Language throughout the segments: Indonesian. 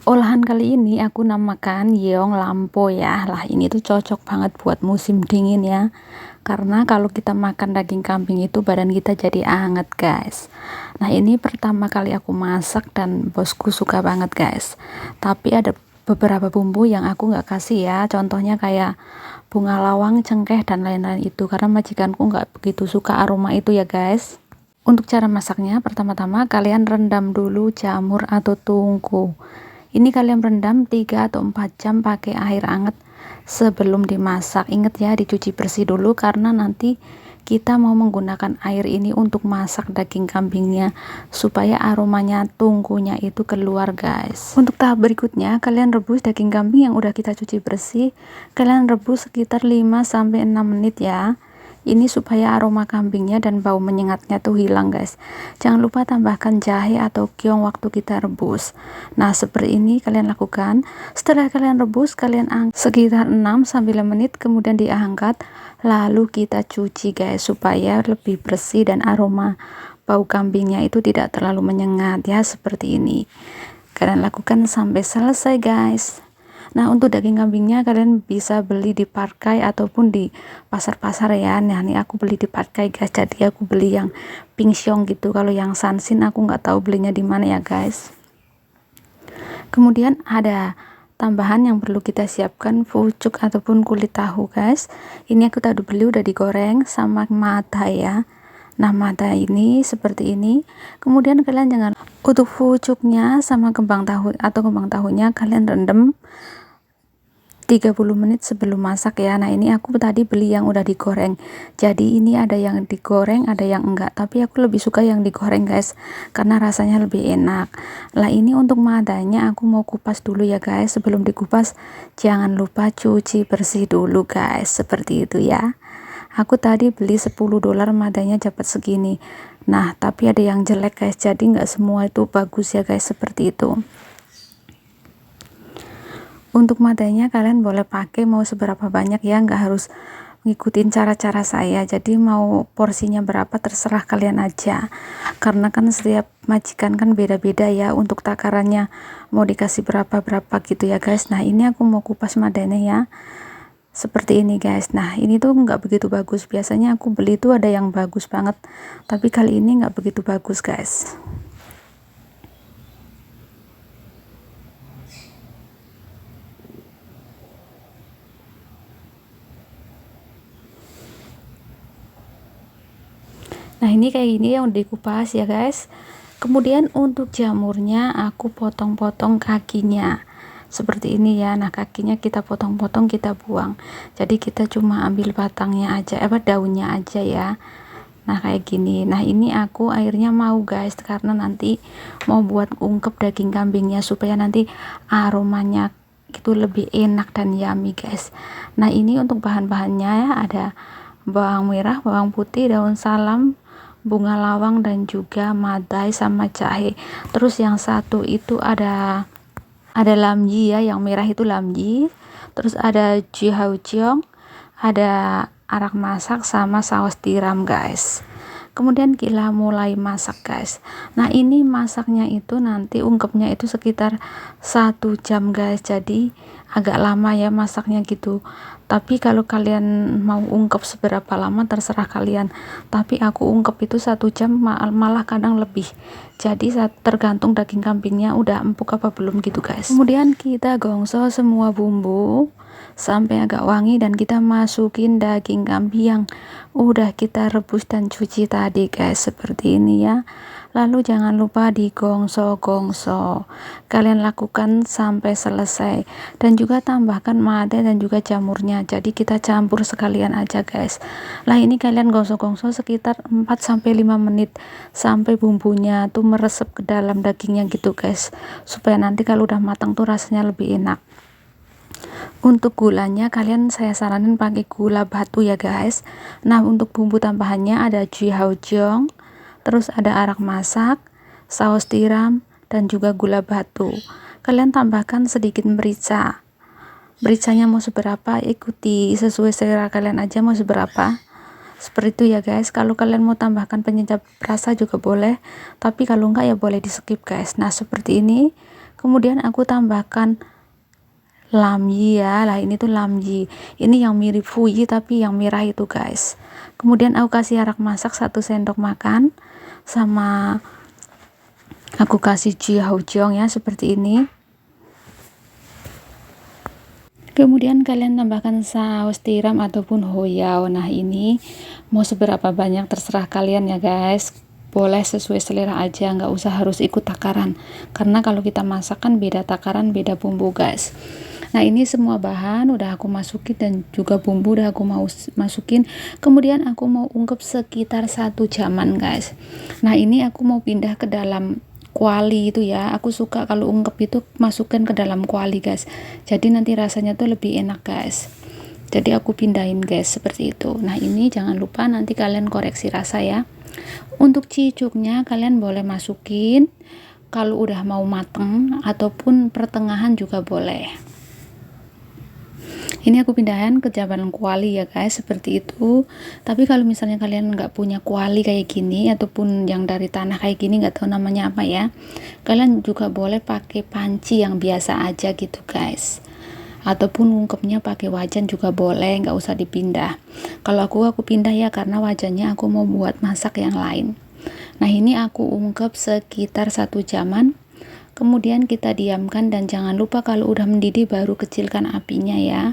Olahan kali ini aku namakan yeong lampo ya. Lah ini tuh cocok banget buat musim dingin ya. Karena kalau kita makan daging kambing itu badan kita jadi anget guys. Nah ini pertama kali aku masak dan bosku suka banget guys. Tapi ada beberapa bumbu yang aku nggak kasih ya. Contohnya kayak bunga lawang, cengkeh dan lain-lain itu. Karena majikanku nggak begitu suka aroma itu ya guys. Untuk cara masaknya, pertama-tama kalian rendam dulu jamur atau tungku. Ini kalian rendam 3 atau 4 jam pakai air hangat sebelum dimasak. Ingat ya, dicuci bersih dulu karena nanti kita mau menggunakan air ini untuk masak daging kambingnya supaya aromanya tungkunya itu keluar guys. Untuk tahap berikutnya, kalian rebus daging kambing yang udah kita cuci bersih. Kalian rebus sekitar 5-6 menit ya. Ini supaya aroma kambingnya dan bau menyengatnya tuh hilang guys. Jangan lupa tambahkan jahe atau kyong waktu kita rebus. Nah seperti ini kalian lakukan. Setelah kalian rebus, kalian angkat sekitar 6-9 menit, kemudian diangkat. Lalu kita cuci guys supaya lebih bersih dan aroma bau kambingnya itu tidak terlalu menyengat ya, seperti ini. Kalian lakukan sampai selesai guys. Nah untuk daging kambingnya kalian bisa beli di Parkai ataupun di pasar-pasar ya. Nah ini aku beli di Parkai guys, jadi aku beli yang Pingxiong gitu. Kalau yang Sansin aku nggak tahu belinya di mana ya guys. Kemudian ada tambahan yang perlu kita siapkan, pucuk ataupun kulit tahu guys. Ini aku tadi beli udah digoreng sama mata ya. Nah mata ini seperti ini. Kemudian kalian jangan, untuk pucuknya sama kembang tahu atau kembang tahunya kalian rendam 30 menit sebelum masak ya. Nah ini aku tadi beli yang udah digoreng, jadi ini ada yang digoreng ada yang enggak, tapi aku lebih suka yang digoreng guys karena rasanya lebih enak. Lah ini untuk madanya aku mau kupas dulu ya guys. Sebelum dikupas jangan lupa cuci bersih dulu guys, seperti itu ya. Aku tadi beli $10 madanya dapat segini. Nah tapi ada yang jelek guys, jadi nggak semua itu bagus ya guys, seperti itu. Untuk madanya kalian boleh pakai mau seberapa banyak ya, nggak harus ngikutin cara-cara saya. Jadi mau porsinya berapa terserah kalian aja, karena kan setiap majikan kan beda-beda ya untuk takarannya mau dikasih berapa gitu ya guys. Nah ini aku mau kupas madanya ya, seperti ini guys. Nah ini tuh nggak begitu bagus, biasanya aku beli tuh ada yang bagus banget, tapi kali ini nggak begitu bagus guys. Nah ini kayak gini yang udah dikupas ya guys. Kemudian untuk jamurnya aku potong-potong kakinya seperti ini ya. Nah kakinya kita potong-potong, kita buang, jadi kita cuma ambil batangnya aja, daunnya aja ya. Nah kayak gini. Nah ini aku airnya mau guys karena nanti mau buat ungkep daging kambingnya supaya nanti aromanya itu lebih enak dan yummy guys. Nah ini untuk bahan-bahannya ya, ada bawang merah, bawang putih, daun salam, bunga lawang dan juga madai sama jahe. Terus yang satu itu ada lamji ya, yang merah itu lamji. Terus ada jiaojiang, ada arak masak sama saus tiram guys. Kemudian kita mulai masak guys. Nah ini masaknya itu nanti ungkepnya itu sekitar 1 jam guys, jadi agak lama ya masaknya gitu. Tapi kalau kalian mau ungkep seberapa lama terserah kalian, tapi aku ungkep itu 1 jam, malah kadang lebih. Jadi tergantung daging kambingnya udah empuk apa belum gitu guys. Kemudian kita gongso semua bumbu sampai agak wangi dan kita masukin daging kambing yang udah kita rebus dan cuci tadi guys, seperti ini ya. Lalu jangan lupa digongso-gongso, kalian lakukan sampai selesai, dan juga tambahkan mada dan juga jamurnya, jadi kita campur sekalian aja guys. Lah ini kalian gongso-gongso sekitar 4-5 menit sampai bumbunya tuh meresap ke dalam dagingnya gitu guys, supaya nanti kalau udah matang tuh rasanya lebih enak. Untuk gulanya kalian saya saranin pakai gula batu ya guys. Nah untuk bumbu tambahannya ada jiaojiang, terus ada arak masak, saus tiram dan juga gula batu. Kalian tambahkan sedikit merica. Mericanya mau seberapa ikuti sesuai selera kalian aja mau seberapa, seperti itu ya guys. Kalau kalian mau tambahkan penyedap rasa juga boleh, tapi kalau enggak ya boleh di skip guys. Nah seperti ini. Kemudian aku tambahkan lamyi ya. Lah ini tuh lamyi. Ini yang mirip fuyi tapi yang merah itu guys. Kemudian aku kasih arak masak 1 sendok makan, sama aku kasih jiaojiang ya seperti ini. Kemudian kalian tambahkan saus tiram ataupun hoiao. Nah ini mau seberapa banyak terserah kalian ya guys, boleh sesuai selera aja, nggak usah harus ikut takaran, karena kalau kita masak kan beda takaran beda bumbu guys. Nah ini semua bahan udah aku masukin dan juga bumbu udah aku mau masukin. Kemudian aku mau ungkep sekitar 1 jaman guys. Nah ini aku mau pindah ke dalam kuali itu ya, aku suka kalau ungkep itu masukkan ke dalam kuali guys, jadi nanti rasanya tuh lebih enak guys. Jadi aku pindahin guys seperti itu. Nah ini jangan lupa nanti kalian koreksi rasa ya. Untuk cicuknya kalian boleh masukin kalau udah mau mateng ataupun pertengahan juga boleh. Ini aku pindahin ke jaban kuali ya guys, seperti itu. Tapi kalau misalnya kalian nggak punya kuali kayak gini ataupun yang dari tanah kayak gini, nggak tahu namanya apa ya, kalian juga boleh pakai panci yang biasa aja gitu guys, ataupun ungkepnya pakai wajan juga boleh, nggak usah dipindah. Kalau aku pindah ya karena wajannya aku mau buat masak yang lain. Nah ini aku ungkep sekitar 1 jaman, kemudian kita diamkan dan jangan lupa kalau udah mendidih baru kecilkan apinya ya.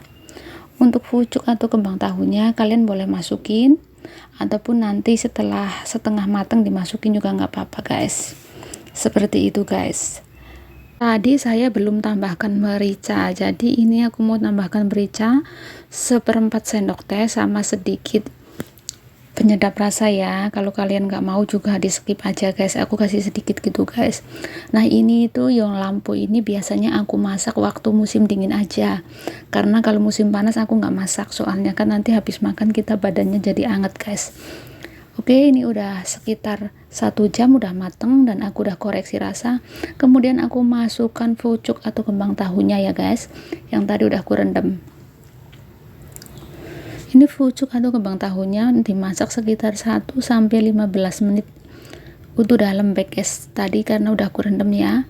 Untuk pucuk atau kembang tahunya kalian boleh masukin ataupun nanti setelah setengah matang dimasukin juga nggak apa-apa guys, seperti itu guys. Tadi saya belum tambahkan merica, jadi ini aku mau tambahkan merica 1/4 sendok teh sama sedikit penyedap rasa ya. Kalau kalian nggak mau juga di skip aja guys, aku kasih sedikit gitu guys. Nah ini tuh yang lampu ini biasanya aku masak waktu musim dingin aja, karena kalau musim panas aku nggak masak, soalnya kan nanti habis makan kita badannya jadi anget guys. Oke, ini udah sekitar 1 jam udah mateng dan aku udah koreksi rasa. Kemudian aku masukkan pucuk atau kembang tahunya ya guys, yang tadi udah aku rendam. Ini pucuk atau kembang tahunya dimasak sekitar 1-15 menit. Udah lembek guys tadi karena udah aku rendam ya.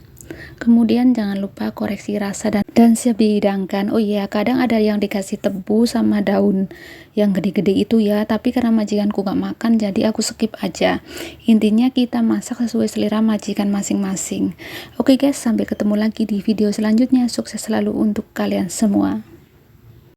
Kemudian jangan lupa koreksi rasa dan siap dihidangkan. Oh iya, kadang ada yang dikasih tebu sama daun yang gede-gede itu ya, tapi karena majikanku gak makan jadi aku skip aja. Intinya kita masak sesuai selera majikan masing-masing. Oke guys, sampai ketemu lagi di video selanjutnya. Sukses selalu untuk kalian semua.